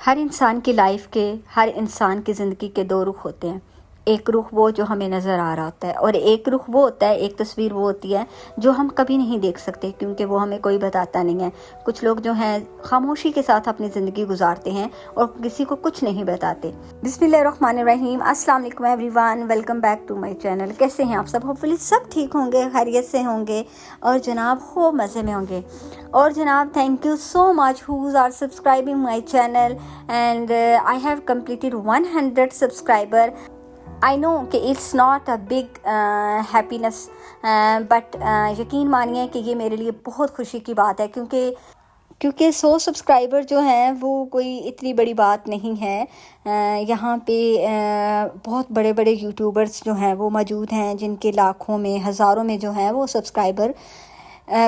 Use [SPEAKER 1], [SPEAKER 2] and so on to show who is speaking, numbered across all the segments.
[SPEAKER 1] ہر انسان کی لائف کے، ہر انسان کی زندگی کے دو رخ ہوتے ہیں۔ ایک رخ وہ جو ہمیں نظر آ رہا ہوتا ہے، اور ایک رخ وہ ہوتا ہے، ایک تصویر وہ ہوتی ہے جو ہم کبھی نہیں دیکھ سکتے، کیونکہ وہ ہمیں کوئی بتاتا نہیں ہے۔ کچھ لوگ جو ہیں خاموشی کے ساتھ اپنی زندگی گزارتے ہیں اور کسی کو کچھ نہیں بتاتے۔ بسم اللہ الرحمن الرحیم، السلام علیکم everyone, welcome back to my channel. کیسے ہیں آپ سب؟ ہوپفلی سب ٹھیک ہوں گے، خیریت سے ہوں گے اور جناب خوب مزے میں ہوں گے۔ اور جناب thank you so much who's are subscribing my channel and I have completed 100 subscriber. I know کہ it's not a big happiness, but یقین مانیے کہ یہ میرے لیے بہت خوشی کی بات ہے، کیونکہ 100 سبسکرائبر جو ہیں وہ کوئی اتنی بڑی بات نہیں ہے۔ یہاں پہ بہت بڑے بڑے یوٹیوبرز جو ہیں وہ موجود ہیں، جن کے لاکھوں میں، ہزاروں میں جو ہیں وہ سبسکرائبر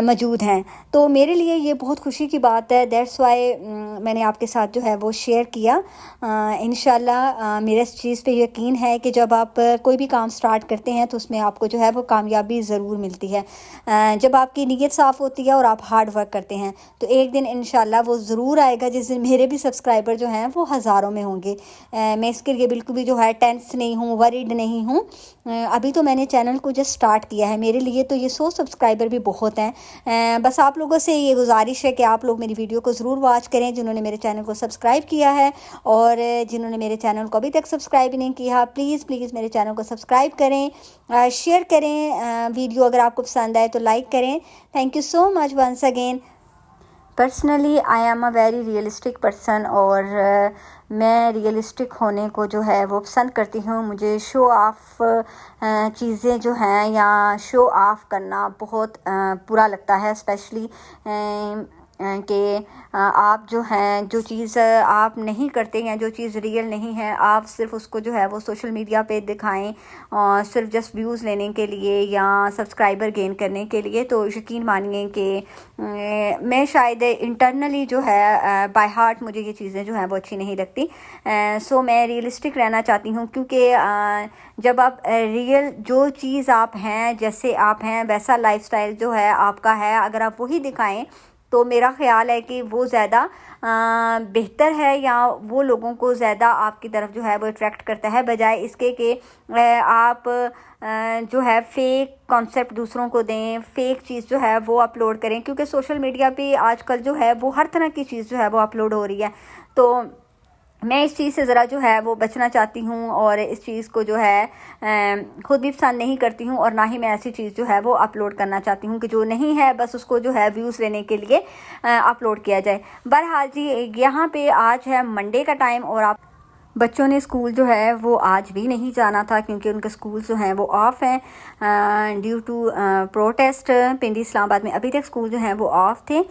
[SPEAKER 1] موجود ہیں۔ تو میرے لیے یہ بہت خوشی کی بات ہے، دیٹس وائی میں نے آپ کے ساتھ جو ہے وہ شیئر کیا۔ انشاءاللہ میرے اس چیز پہ یقین ہے کہ جب آپ کوئی بھی کام سٹارٹ کرتے ہیں تو اس میں آپ کو جو ہے وہ کامیابی ضرور ملتی ہے۔ جب آپ کی نیت صاف ہوتی ہے اور آپ ہارڈ ورک کرتے ہیں تو ایک دن انشاءاللہ وہ ضرور آئے گا جس دن میرے بھی سبسکرائبر جو ہیں وہ ہزاروں میں ہوں گے۔ میں اس کے لیے بالکل بھی جو ہے ٹینس نہیں ہوں، وریڈ نہیں ہوں۔ ابھی تو میں نے چینل کو جسٹ سٹارٹ کیا ہے، میرے لیے تو یہ 100 سبسکرائبر بھی بہت ہیں۔ بس آپ لوگوں سے یہ گزارش ہے کہ آپ لوگ میری ویڈیو کو ضرور واچ کریں، جنہوں نے میرے چینل کو سبسکرائب کیا ہے، اور جنہوں نے میرے چینل کو ابھی تک سبسکرائب نہیں کیا، پلیز میرے چینل کو سبسکرائب کریں، شیئر کریں، ویڈیو اگر آپ کو پسند آئے تو لائک کریں۔ Thank you so much once again. Personally I am a very realistic person, اور میں ریئلسٹک ہونے کو جو ہے وہ پسند کرتی ہوں۔ مجھے شو آف چیزیں جو ہیں یا شو آف کرنا بہت برا لگتا ہے، اسپیشلی کہ آپ جو ہیں جو چیز آپ نہیں کرتے ہیں، جو چیز ریئل نہیں ہے، آپ صرف اس کو جو ہے وہ سوشل میڈیا پہ دکھائیں صرف جسٹ ویوز لینے کے لیے یا سبسکرائبر گین کرنے کے لیے، تو یقین مانیے کہ میں شاید انٹرنلی جو ہے بائی ہارٹ مجھے یہ چیزیں جو ہیں وہ اچھی نہیں لگتی۔ سو میں ریئلسٹک رہنا چاہتی ہوں، کیونکہ جب آپ ریئل جو چیز آپ ہیں، جیسے آپ ہیں ویسا لائف سٹائل جو ہے آپ کا ہے، اگر آپ وہی دکھائیں تو میرا خیال ہے کہ وہ زیادہ بہتر ہے، یا وہ لوگوں کو زیادہ آپ کی طرف جو ہے وہ اٹریکٹ کرتا ہے، بجائے اس کے کہ آپ جو ہے فیک کانسیپٹ دوسروں کو دیں، فیک چیز جو ہے وہ اپلوڈ کریں، کیونکہ سوشل میڈیا پہ آج کل جو ہے وہ ہر طرح کی چیز جو ہے وہ اپلوڈ ہو رہی ہے۔ تو میں اس چیز سے ذرا جو ہے وہ بچنا چاہتی ہوں، اور اس چیز کو جو ہے خود بھی پسند نہیں کرتی ہوں، اور نہ ہی میں ایسی چیز جو ہے وہ اپلوڈ کرنا چاہتی ہوں کہ جو نہیں ہے بس اس کو جو ہے ویوز لینے کے لیے اپلوڈ کیا جائے۔ بہرحال جی، یہاں پہ آج ہے منڈے کا ٹائم، اور آپ بچوں نے اسکول جو ہے وہ آج بھی نہیں جانا تھا، کیونکہ ان کے اسکول جو ہیں وہ آف ہیں ڈیو ٹو پروٹیسٹ۔ پنڈی اسلام آباد میں ابھی تک اسکول جو ہیں وہ آف تھے۔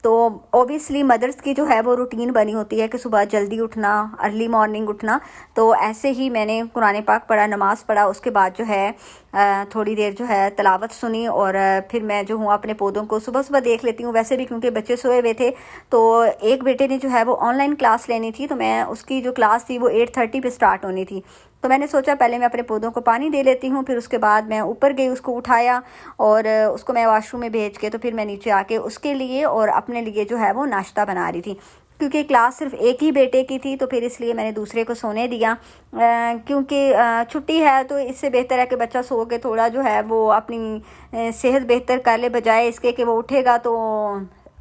[SPEAKER 1] تو اوبیسلی مدرس کی جو ہے وہ روٹین بنی ہوتی ہے کہ صبح جلدی اٹھنا، ارلی مارننگ اٹھنا، تو ایسے ہی میں نے قرآن پاک پڑھا، نماز پڑھا، اس کے بعد جو ہے تھوڑی دیر جو ہے تلاوت سنی، اور پھر میں جو ہوں اپنے پودوں کو صبح دیکھ لیتی ہوں، ویسے بھی کیونکہ بچے سوئے ہوئے تھے، تو ایک بیٹے نے جو ہے وہ آن لائن کلاس لینی تھی، تو میں اس کی جو کلاس تھی وہ 8:30 پہ سٹارٹ ہونی تھی، تو میں نے سوچا پہلے میں اپنے پودوں کو پانی دے لیتی ہوں، پھر اس کے بعد میں اوپر گئی، اس کو اٹھایا اور اس کو میں واش روم میں بھیج کے تو پھر میں نیچے آ کے اس کے لیے اور اپنے لیے جو ہے وہ ناشتہ بنا رہی تھی، کیونکہ کلاس صرف ایک ہی بیٹے کی تھی، تو پھر اس لیے میں نے دوسرے کو سونے دیا، کیونکہ چھٹی ہے تو اس سے بہتر ہے کہ بچہ سو کے تھوڑا جو ہے وہ اپنی صحت بہتر کر لے، بجائے اس کے کہ وہ اٹھے گا تو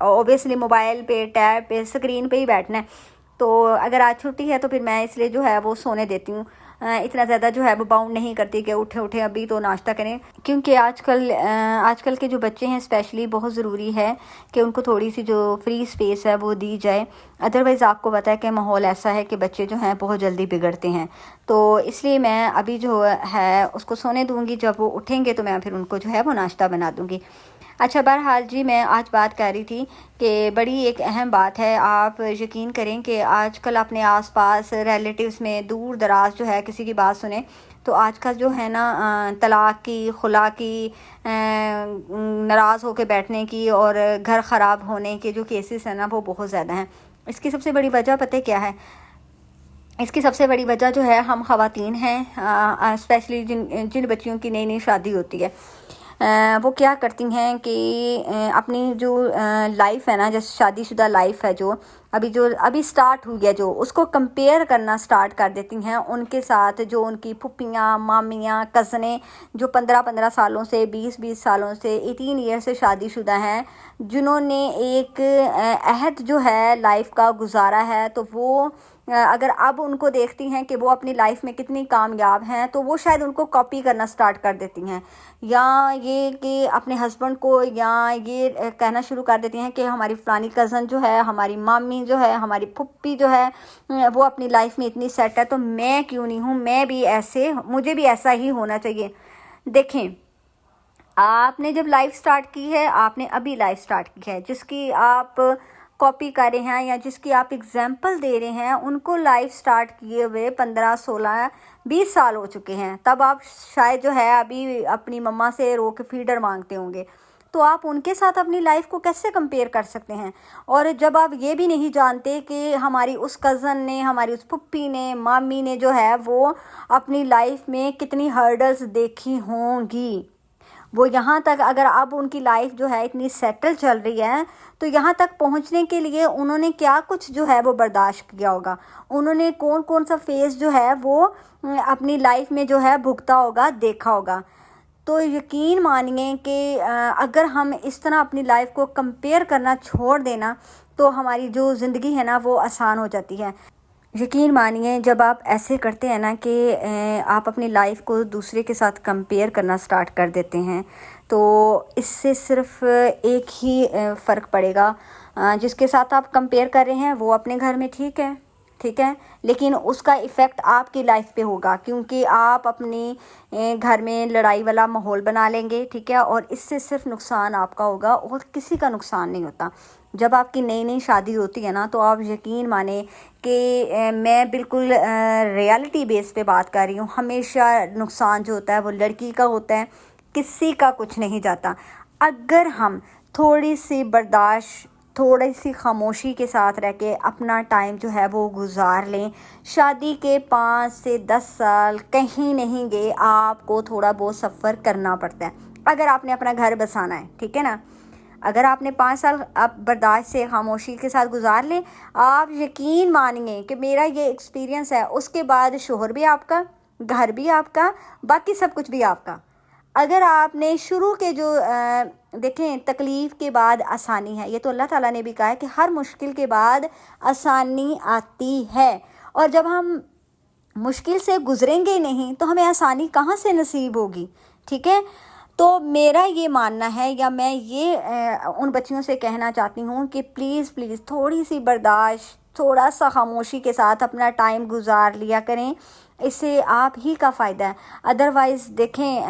[SPEAKER 1] اوبیسلی موبائل پہ، ٹیب پہ، اسکرین پہ ہی بیٹھنا ہے۔ تو اگر آج چھٹی ہے تو پھر میں اس لیے جو ہے وہ سونے دیتی ہوں، اتنا زیادہ جو ہے وہ باؤنڈ نہیں کرتی کہ اٹھے ابھی تو ناشتہ کریں، کیونکہ آج کل کے جو بچے ہیں اسپیشلی بہت ضروری ہے کہ ان کو تھوڑی سی جو فری اسپیس ہے وہ دی جائے، ادروائز آپ کو پتہ ہے کہ ماحول ایسا ہے کہ بچے جو ہیں بہت جلدی بگڑتے ہیں، تو اس لیے میں ابھی جو ہے اس کو سونے دوں گی، جب وہ اٹھیں گے تو میں پھر ان کو جو ہے وہ ناشتہ بنا دوں گی۔ اچھا، بہرحال جی، میں آج بات کر رہی تھی کہ بڑی ایک اہم بات ہے، آپ یقین کریں کہ آج کل اپنے آس پاس ریلیٹیوز میں دور دراز جو ہے کسی کی بات سنیں تو آج کل جو ہے نا طلاق کی، خلا کی، ناراض ہو کے بیٹھنے کی اور گھر خراب ہونے کے جو کیسز ہیں نا وہ بہت زیادہ ہیں۔ اس کی سب سے بڑی وجہ پتہ کیا ہے؟ اس کی سب سے بڑی وجہ جو ہے ہم خواتین ہیں، اسپیشلی جن بچیوں کی نئی شادی ہوتی ہے، وہ کیا کرتی ہیں کہ اپنی جو لائف ہے نا، جیسے شادی شدہ لائف ہے جو ابھی سٹارٹ ہوئی ہے جو اس کو کمپیئر کرنا سٹارٹ کر دیتی ہیں ان کے ساتھ جو ان کی پھپھیاں، مامیاں، کزنیں جو 15 سالوں سے 20 سالوں سے 18 ایئر سے شادی شدہ ہیں، جنہوں نے ایک عہد جو ہے لائف کا گزارا ہے، تو وہ اگر اب ان کو دیکھتی ہیں کہ وہ اپنی لائف میں کتنی کامیاب ہیں تو وہ شاید ان کو کاپی کرنا سٹارٹ کر دیتی ہیں، یا یہ کہ اپنے ہسبینڈ کو یا یہ کہنا شروع کر دیتی ہیں کہ ہماری فلانی کزن جو ہے، ہماری مامی جو ہے، ہماری پھپھی جو ہے وہ اپنی لائف میں اتنی سیٹ ہے تو میں کیوں نہیں ہوں، مجھے بھی ایسا ہی ہونا چاہیے۔ دیکھیں، آپ نے جب لائف سٹارٹ کی ہے، آپ نے ابھی لائف سٹارٹ کی ہے، جس کی آپ کاپی کر رہے ہیں یا جس کی آپ اگزامپل دے رہے ہیں، ان کو لائف سٹارٹ کیے ہوئے 15 16 20 سال ہو چکے ہیں، تب آپ شاید جو ہے ابھی اپنی مما سے رو کے فیڈر مانگتے ہوں گے، تو آپ ان کے ساتھ اپنی لائف کو کیسے کمپیئر کر سکتے ہیں؟ اور جب آپ یہ بھی نہیں جانتے کہ ہماری اس کزن نے، ہماری اس پھپھی نے، مامی نے جو ہے وہ اپنی لائف میں کتنی ہرڈلز دیکھی ہوں گی، وہ یہاں تک اگر اب ان کی لائف جو ہے اتنی سیٹل چل رہی ہے تو یہاں تک پہنچنے کے لیے انہوں نے کیا کچھ جو ہے وہ برداشت کیا ہوگا، انہوں نے کون سا فیز جو ہے وہ اپنی لائف میں جو ہے بھگتا ہوگا، دیکھا ہوگا۔ تو یقین مانیے کہ اگر ہم اس طرح اپنی لائف کو کمپیئر کرنا چھوڑ دینا تو ہماری جو زندگی ہے نا وہ آسان ہو جاتی ہے۔ یقین مانیے جب آپ ایسے کرتے ہیں نا کہ آپ اپنی لائف کو دوسرے کے ساتھ کمپیئر کرنا سٹارٹ کر دیتے ہیں تو اس سے صرف ایک ہی فرق پڑے گا، جس کے ساتھ آپ کمپیئر کر رہے ہیں وہ اپنے گھر میں ٹھیک ہے، لیکن اس کا ایفیکٹ آپ کی لائف پہ ہوگا، کیونکہ آپ اپنی گھر میں لڑائی والا ماحول بنا لیں گے، ٹھیک ہے، اور اس سے صرف نقصان آپ کا ہوگا اور کسی کا نقصان نہیں ہوتا۔ جب آپ کی نئی شادی ہوتی ہے نا تو آپ یقین مانیں کہ میں بالکل ریالٹی بیس پہ بات کر رہی ہوں، ہمیشہ نقصان جو ہوتا ہے وہ لڑکی کا ہوتا ہے، کسی کا کچھ نہیں جاتا۔ اگر ہم تھوڑی سی برداشت، تھوڑی سی خاموشی کے ساتھ رہ کے اپنا ٹائم جو ہے وہ گزار لیں، شادی کے 5 سے 10 سال کہیں نہیں گئے، آپ کو تھوڑا بہت سفر کرنا پڑتا ہے اگر آپ نے اپنا گھر بسانا ہے، ٹھیک ہے نا۔ اگر آپ نے 5 سال آپ برداشت سے خاموشی کے ساتھ گزار لیں، آپ یقین مانیں کہ میرا یہ ایکسپیرینس ہے، اس کے بعد شوہر بھی آپ کا، گھر بھی آپ کا، باقی سب کچھ بھی آپ کا۔ اگر آپ نے شروع کے جو دیکھیں، تکلیف کے بعد آسانی ہے، یہ تو اللہ تعالیٰ نے بھی کہا ہے کہ ہر مشکل کے بعد آسانی آتی ہے، اور جب ہم مشکل سے گزریں گے نہیں تو ہمیں آسانی کہاں سے نصیب ہوگی، ٹھیک ہے۔ تو میرا یہ ماننا ہے، یا میں یہ ان بچیوں سے کہنا چاہتی ہوں کہ پلیز تھوڑی سی برداشت، تھوڑا سا خاموشی کے ساتھ اپنا ٹائم گزار لیا کریں، اس سے آپ ہی کا فائدہ ہے۔ ادروائز دیکھیں،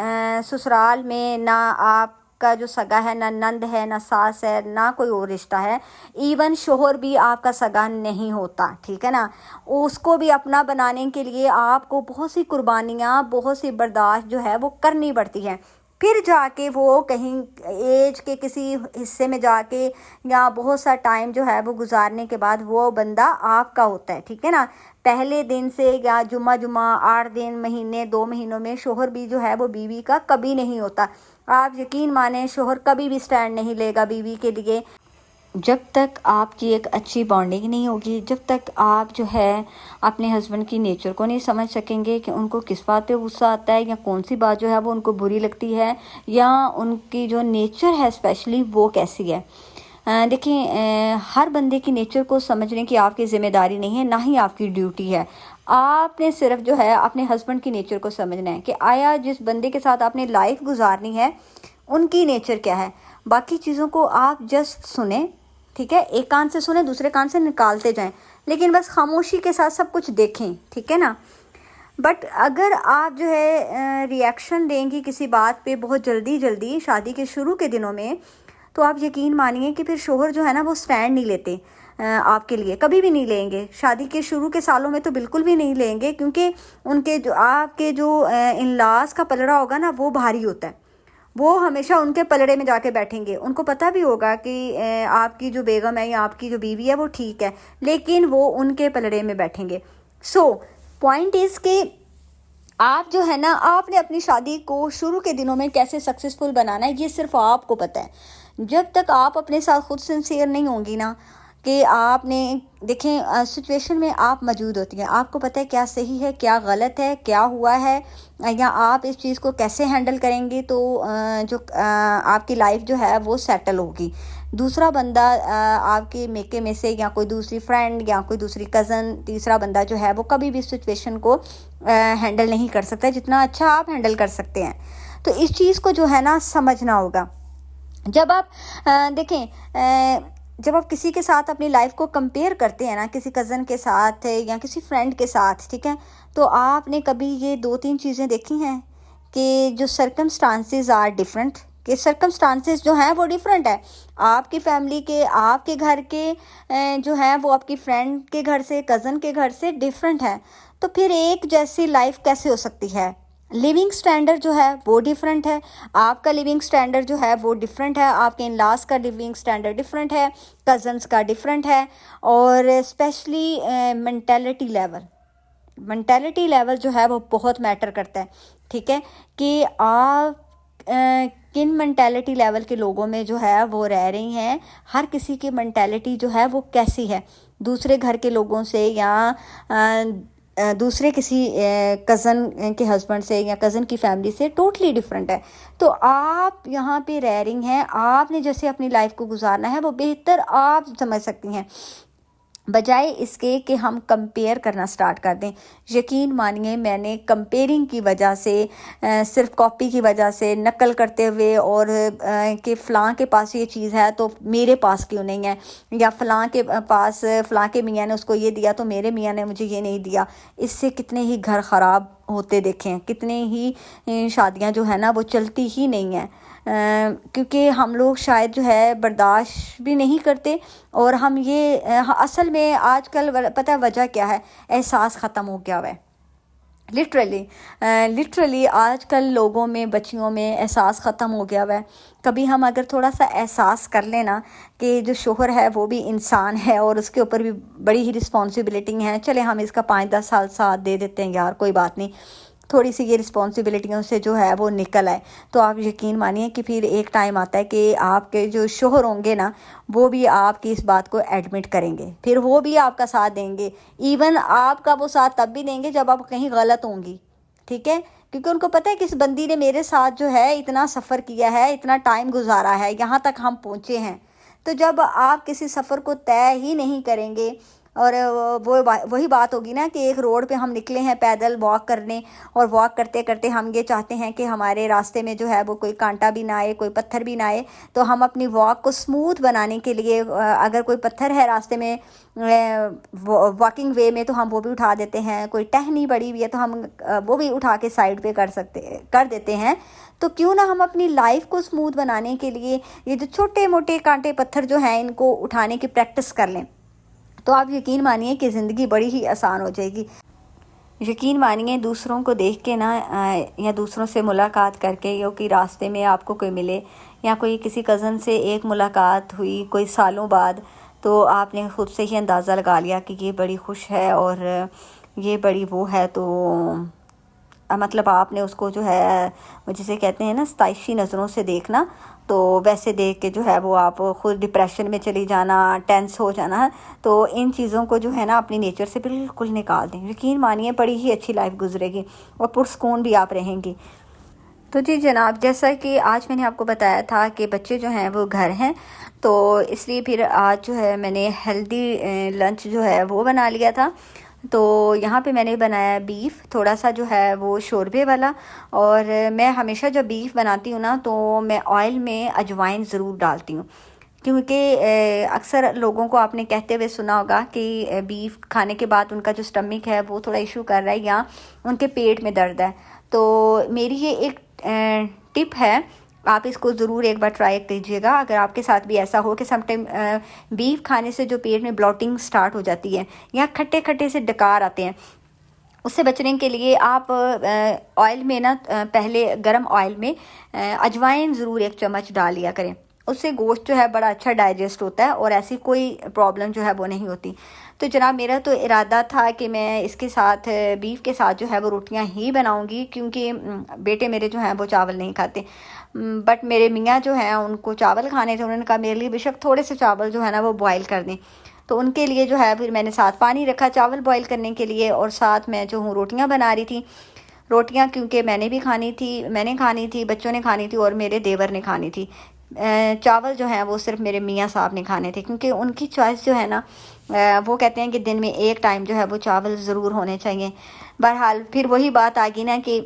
[SPEAKER 1] سسرال میں نہ آپ کا جو سگا ہے، نہ نند ہے، نہ ساس ہے، نہ کوئی اور رشتہ ہے، ایون شوہر بھی آپ کا سگا نہیں ہوتا، ٹھیک ہے نا۔ اس کو بھی اپنا بنانے کے لیے آپ کو بہت سی قربانیاں، بہت سی برداشت جو ہے وہ کرنی پڑتی ہے، پھر جا کے وہ کہیں ایج کے کسی حصے میں جا کے یا بہت سا ٹائم جو ہے وہ گزارنے کے بعد وہ بندہ آپ کا ہوتا ہے، ٹھیک ہے نا۔ پہلے دن سے یا جمعہ 8 دن، مہینے 2 مہینوں میں شوہر بھی جو ہے وہ بیوی کا کبھی نہیں ہوتا۔ آپ یقین مانیں شوہر کبھی بھی سٹینڈ نہیں لے گا بیوی کے لیے، جب تک آپ کی ایک اچھی بانڈنگ نہیں ہوگی، جب تک آپ جو ہے اپنے ہسبینڈ کی نیچر کو نہیں سمجھ سکیں گے کہ ان کو کس بات پہ غصہ آتا ہے یا کون سی بات جو ہے وہ ان کو بری لگتی ہے، یا ان کی جو نیچر ہے اسپیشلی وہ کیسی ہے۔ دیکھیں، ہر بندے کی نیچر کو سمجھنے کی آپ کی ذمہ داری نہیں ہے، نہ ہی آپ کی ڈیوٹی ہے۔ آپ نے صرف جو ہے اپنے ہسبینڈ کی نیچر کو سمجھنا ہے کہ آیا جس بندے کے ساتھ آپ نے لائف گزارنی ہے ان کی نیچر کیا ہے۔ باقی چیزوں کو آپ جسٹ سنیں، ٹھیک ہے، ایک کان سے سنیں، دوسرے کان سے نکالتے جائیں، لیکن بس خاموشی کے ساتھ سب کچھ دیکھیں، ٹھیک ہے نا۔ بٹ اگر آپ جو ہے ری ایکشن دیں گی کسی بات پہ بہت جلدی شادی کے شروع کے دنوں میں، تو آپ یقین مانیے کہ پھر شوہر جو ہے نا وہ سٹینڈ نہیں لیتے آپ کے لیے، کبھی بھی نہیں لیں گے۔ شادی کے شروع کے سالوں میں تو بالکل بھی نہیں لیں گے، کیونکہ ان کے جو آپ کے جو ان لاز کا پلڑا ہوگا نا وہ بھاری ہوتا ہے، وہ ہمیشہ ان کے پلڑے میں جا کے بیٹھیں گے۔ ان کو پتہ بھی ہوگا کہ آپ کی جو بیگم ہے یا آپ کی جو بیوی ہے وہ ٹھیک ہے، لیکن وہ ان کے پلڑے میں بیٹھیں گے۔ سو پوائنٹ از کہ آپ جو ہے نا، آپ نے اپنی شادی کو شروع کے دنوں میں کیسے سکسیسفل بنانا ہے یہ صرف آپ کو پتہ ہے۔ جب تک آپ اپنے ساتھ خود سنسیئر نہیں ہوں گی نا کہ آپ نے دیکھیں سچویشن میں آپ موجود ہوتی ہیں, آپ کو پتہ ہے کیا صحیح ہے کیا غلط ہے, کیا ہوا ہے, یا آپ اس چیز کو کیسے ہینڈل کریں گے تو جو آپ کی لائف جو ہے وہ سیٹل ہوگی. دوسرا بندہ آپ کے میکے میں سے, یا کوئی دوسری فرینڈ یا کوئی دوسری کزن, تیسرا بندہ جو ہے وہ کبھی بھی سچویشن کو ہینڈل نہیں کر سکتا جتنا اچھا آپ ہینڈل کر سکتے ہیں. تو اس چیز کو جو ہے نا سمجھنا ہوگا. جب آپ دیکھیں جب آپ کسی کے ساتھ اپنی لائف کو کمپیئر کرتے ہیں نا, کسی کزن کے ساتھ یا کسی فرینڈ کے ساتھ, ٹھیک ہے, تو آپ نے کبھی یہ 2-3 چیزیں دیکھی ہیں کہ جو سرکمسٹانسز آر ڈفرینٹ, کہ سرکمسٹانسز جو ہیں وہ ڈفرینٹ ہے. آپ کی فیملی کے, آپ کے گھر کے جو ہیں وہ آپ کی فرینڈ کے گھر سے, کزن کے گھر سے ڈفرینٹ ہے. تو پھر ایک جیسی لائف کیسے ہو سکتی ہے؟ لیونگ سٹینڈرڈ جو ہے وہ ڈیفرنٹ ہے. آپ کا لیونگ سٹینڈرڈ جو ہے وہ ڈیفرنٹ ہے, آپ کے ان لاس کا لیونگ سٹینڈرڈ ڈیفرنٹ ہے, کزنس کا ڈیفرنٹ ہے. اور اسپیشلی منٹیلٹی لیول جو ہے وہ بہت میٹر کرتا ہے, ٹھیک ہے, کہ آپ کن منٹیلٹی لیول کے لوگوں میں جو ہے وہ رہ رہی ہیں. ہر کسی کی منٹیلٹی جو ہے وہ کیسی ہے, دوسرے گھر کے لوگوں سے یا دوسرے کسی کزن کے ہسبینڈ سے یا کزن کی فیملی سے ٹوٹلی ڈفرینٹ ہے. تو آپ یہاں پہ رہ رہی ہیں, آپ نے جیسے اپنی لائف کو گزارنا ہے وہ بہتر آپ سمجھ سکتی ہیں, بجائے اس کے کہ ہم کمپیئر کرنا سٹارٹ کر دیں. یقین مانیے میں نے کمپیئرنگ کی وجہ سے, صرف کاپی کی وجہ سے, نقل کرتے ہوئے, اور کہ فلاں کے پاس یہ چیز ہے تو میرے پاس کیوں نہیں ہے, یا فلاں کے پاس فلاں کے میاں نے اس کو یہ دیا تو میرے میاں نے مجھے یہ نہیں دیا, اس سے کتنے ہی گھر خراب ہوتے دیکھیں, کتنے ہی شادیاں جو ہے نا وہ چلتی ہی نہیں ہیں, کیونکہ ہم لوگ شاید جو ہے برداشت بھی نہیں کرتے. اور ہم یہ اصل میں آج کل پتہ ہے وجہ کیا ہے, احساس ختم ہو گیا ہوا ہے. لٹرلی آج کل لوگوں میں, بچیوں میں احساس ختم ہو گیا ہوا ہے. کبھی ہم اگر تھوڑا سا احساس کر لینا کہ جو شوہر ہے وہ بھی انسان ہے اور اس کے اوپر بھی بڑی ہی رسپانسبلٹی ہیں, چلے ہم اس کا 5-10 سال ساتھ دے دیتے ہیں یار, کوئی بات نہیں, تھوڑی سی یہ رسپانسبلٹیوں سے جو ہے وہ نکل آئے, تو آپ یقین مانیے کہ پھر ایک ٹائم آتا ہے کہ آپ کے جو شوہر ہوں گے نا وہ بھی آپ کی اس بات کو ایڈمٹ کریں گے, پھر وہ بھی آپ کا ساتھ دیں گے. ایون آپ کا وہ ساتھ تب بھی دیں گے جب آپ کہیں غلط ہوں گی, ٹھیک ہے, کیونکہ ان کو پتہ ہے کہ اس بندی نے میرے ساتھ جو ہے اتنا سفر کیا ہے, اتنا ٹائم گزارا ہے, یہاں تک ہم پہنچے ہیں. تو جب آپ کسی سفر کو طے ہی نہیں کریں گے, اور وہی بات ہوگی نا کہ ایک روڈ پہ ہم نکلے ہیں پیدل واک کرنے, اور واک کرتے کرتے ہم یہ چاہتے ہیں کہ ہمارے راستے میں جو ہے وہ کوئی کانٹا بھی نہ آئے, کوئی پتھر بھی نہ آئے, تو ہم اپنی واک کو سموتھ بنانے کے لیے اگر کوئی پتھر ہے راستے میں واکنگ وے میں تو ہم وہ بھی اٹھا دیتے ہیں, کوئی ٹہنی بڑی ہوئی ہے تو ہم وہ بھی اٹھا کے سائڈ پہ کر دیتے ہیں. تو کیوں نہ ہم اپنی لائف کو سموتھ بنانے کے لیے یہ جو چھوٹے موٹے کانٹے پتھر جو ہیں ان کو اٹھانے کی پریکٹس کر لیں, تو آپ یقین مانیے کہ زندگی بڑی ہی آسان ہو جائے گی. یقین مانیے دوسروں کو دیکھ کے نا, یا دوسروں سے ملاقات کر کے, یا کہ راستے میں آپ کو کوئی ملے, یا کوئی کسی کزن سے ایک ملاقات ہوئی کوئی سالوں بعد, تو آپ نے خود سے ہی اندازہ لگا لیا کہ یہ بڑی خوش ہے اور یہ بڑی وہ ہے, تو مطلب آپ نے اس کو جو ہے جسے کہتے ہیں نا ستائشی نظروں سے دیکھنا, تو ویسے دیکھ کے جو ہے وہ آپ خود ڈپریشن میں چلی جانا, ٹینس ہو جانا. تو ان چیزوں کو جو ہے نا اپنی نیچر سے بالکل نکال دیں. یقین مانیے بڑی ہی اچھی لائف گزرے گی اور پرسکون بھی آپ رہیں گی. تو جی جناب, جیسا کہ آج میں نے آپ کو بتایا تھا کہ بچے جو ہیں وہ گھر ہیں, تو اس لیے پھر آج جو ہے میں نے ہیلدی لنچ جو ہے وہ بنا لیا تھا. تو یہاں پہ میں نے بنایا بیف, تھوڑا سا جو ہے وہ شوربے والا, اور میں ہمیشہ جب بیف بناتی ہوں نا تو میں آئل میں اجوائن ضرور ڈالتی ہوں, کیونکہ اکثر لوگوں کو آپ نے کہتے ہوئے سنا ہوگا کہ بیف کھانے کے بعد ان کا جو اسٹمک ہے وہ تھوڑا ایشو کر رہا ہے یا ان کے پیٹ میں درد ہے. تو میری یہ ایک ٹپ ہے, آپ اس کو ضرور ایک بار ٹرائی کیجیے گا. اگر آپ کے ساتھ بھی ایسا ہو کہ سم ٹائم بیف کھانے سے جو پیٹ میں بلوٹنگ سٹارٹ ہو جاتی ہے یا کھٹے کھٹے سے ڈکار آتے ہیں, اس سے بچنے کے لیے آپ آئل میں نا پہلے گرم آئل میں اجوائن ضرور 1 چمچ ڈال لیا کریں. اس سے گوشت جو ہے بڑا اچھا ڈائجسٹ ہوتا ہے اور ایسی کوئی پرابلم جو ہے وہ نہیں ہوتی. تو جناب میرا تو ارادہ تھا کہ میں اس کے ساتھ بیف کے ساتھ جو ہے وہ روٹیاں ہی بناؤں گی, کیونکہ بیٹے میرے جو ہیں وہ چاول نہیں کھاتے, بٹ میرے میاں جو ہیں ان کو چاول کھانے تھے. انہوں نے کہا میرے لیے بے شک تھوڑے سے چاول جو ہے نا وہ بوائل کر دیں. تو ان کے لیے جو ہے پھر میں نے ساتھ پانی رکھا چاول بوائل کرنے کے لیے، اور ساتھ میں جو ہوں روٹیاں بنا رہی تھی. روٹیاں کیونکہ میں نے بھی کھانی تھی، بچوں نے کھانی تھی اور میرے دیور نے کھانی تھی. چاول جو ہیں وہ صرف میرے میاں صاحب نے کھانے تھے، کیونکہ ان کی چوائس جو ہے نا وہ کہتے ہیں کہ دن میں ایک ٹائم جو ہے وہ چاول ضرور ہونے چاہیے. بہرحال پھر وہی بات آ گئی نا کہ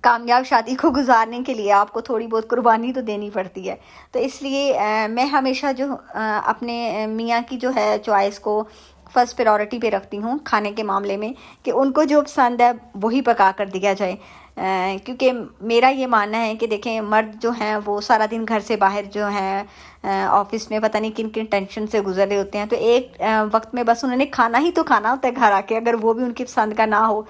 [SPEAKER 1] کامیاب شادی کو گزارنے کے لیے آپ کو تھوڑی بہت قربانی تو دینی پڑتی ہے. تو اس لیے میں ہمیشہ جو اپنے میاں کی جو ہے چوائس کو فرسٹ پریورٹی پہ رکھتی ہوں کھانے کے معاملے میں، کہ ان کو جو پسند ہے وہی پکا کر دیا جائے. کیونکہ میرا یہ ماننا ہے کہ دیکھیں مرد جو ہیں وہ سارا دن گھر سے باہر جو ہیں آفس میں پتہ نہیں کن کن ٹینشن سے گزر رہے ہوتے ہیں، تو ایک وقت میں بس انہوں نے کھانا ہی تو کھانا ہوتا ہے گھر آ کے. اگر وہ بھی ان کی پسند کا نہ ہو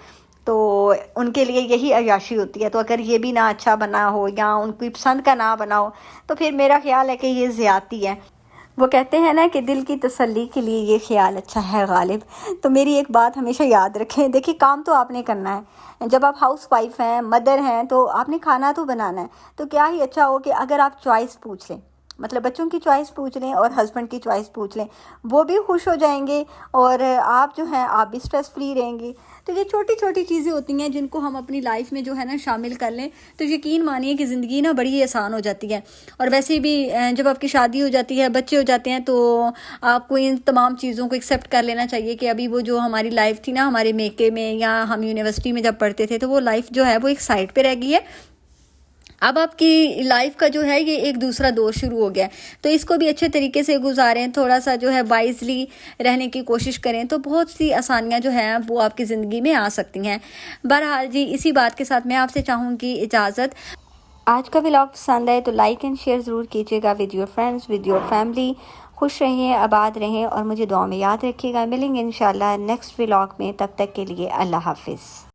[SPEAKER 1] تو ان کے لیے یہی عیاشی ہوتی ہے. تو اگر یہ بھی نہ اچھا بنا ہو یا ان کی پسند کا نہ بنا ہو تو پھر میرا خیال ہے کہ یہ زیادتی ہے. وہ کہتے ہیں نا کہ دل کی تسلی کے لیے یہ خیال اچھا ہے غالب. تو میری ایک بات ہمیشہ یاد رکھیں، دیکھیں کام تو آپ نے کرنا ہے. جب آپ ہاؤس وائف ہیں، مدر ہیں، تو آپ نے کھانا تو بنانا ہے. تو کیا ہی اچھا ہو کہ اگر آپ چوائس پوچھ لیں، مطلب بچوں کی چوائس پوچھ لیں اور ہسبینڈ کی چوائس پوچھ لیں، وہ بھی خوش ہو جائیں گے اور آپ جو ہیں آپ بھی اسٹریس فری رہیں گے. تو یہ چھوٹی چھوٹی چیزیں ہوتی ہیں جن کو ہم اپنی لائف میں جو ہے نا شامل کر لیں تو یقین مانیے کہ زندگی نا بڑی آسان ہو جاتی ہے. اور ویسے بھی جب آپ کی شادی ہو جاتی ہے، بچے ہو جاتے ہیں، تو آپ کو ان تمام چیزوں کو ایکسیپٹ کر لینا چاہیے کہ ابھی وہ جو ہماری لائف تھی نا ہمارے میکے میں یا ہم یونیورسٹی میں جب پڑھتے تھے، تو وہ لائف جو ہے وہ ایک سائڈ پہ رہ گئی ہے. اب آپ کی لائف کا جو ہے یہ ایک دوسرا دور شروع ہو گیا ہے. تو اس کو بھی اچھے طریقے سے گزاریں، تھوڑا سا جو ہے وائزلی رہنے کی کوشش کریں، تو بہت سی آسانیاں جو ہیں وہ آپ کی زندگی میں آ سکتی ہیں. بہرحال جی اسی بات کے ساتھ میں آپ سے چاہوں گی اجازت. آج کا ولاگ پسند ہے تو لائک اینڈ شیئر ضرور کیجیے گا with your friends, with your family. خوش رہیں، آباد رہیں اور مجھے دعا میں یاد رکھیے گا. ملیں گے انشاءاللہ نیکسٹ ولاگ میں، تب تک کے لیے اللہ حافظ.